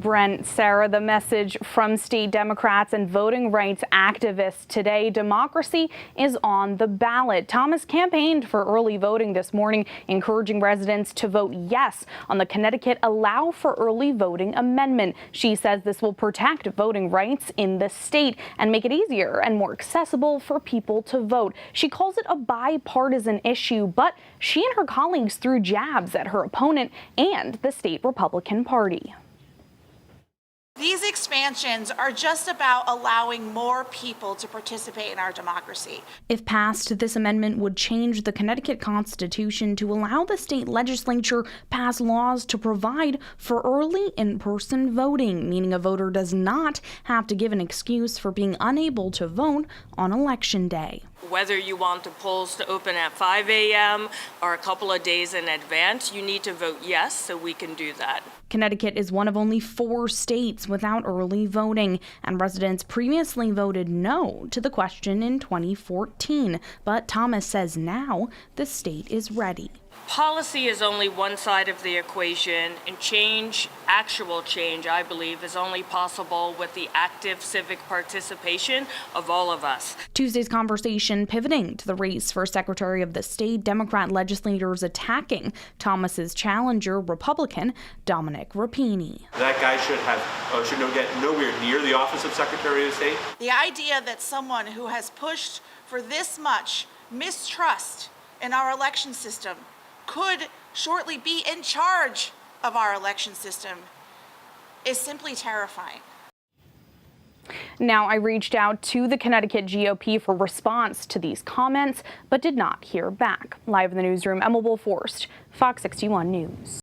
Brent, Sarah, the message from state Democrats and voting rights activists today: democracy is on the ballot. Thomas campaigned for early voting this morning, encouraging residents to vote yes on the Connecticut Allow for Early Voting amendment. She says this will protect voting rights in the state and make it easier and more accessible for people to vote. She calls it a bipartisan issue, but she and her colleagues threw jabs at her opponent and the state Republican Party. These expansions are just about allowing more people to participate in our democracy. If passed, this amendment would change the Connecticut Constitution to allow the state legislature pass laws to provide for early in-person voting, meaning a voter does not have to give an excuse for being unable to vote on Election Day. Whether you want the polls to open at 5 a.m. or a couple of days in advance, you need to vote yes, so we can do that. Connecticut is one of only 4 states without early voting, and residents previously voted no to the question in 2014. But Thomas says now the state is ready. Policy is only one side of the equation, and change, actual change, I believe, is only possible with the active civic participation of all of us. Tuesday's conversation pivoting to the race for Secretary of the State, Democrat legislators attacking Thomas's challenger, Republican Dominic Rapini. That guy should get nowhere near the office of Secretary of State. The idea that someone who has pushed for this much mistrust in our election system could shortly be in charge of our election system is simply terrifying. Now, I reached out to the Connecticut GOP for response to these comments, but did not hear back. Live in the newsroom, Emma Wolforst, Fox 61 News.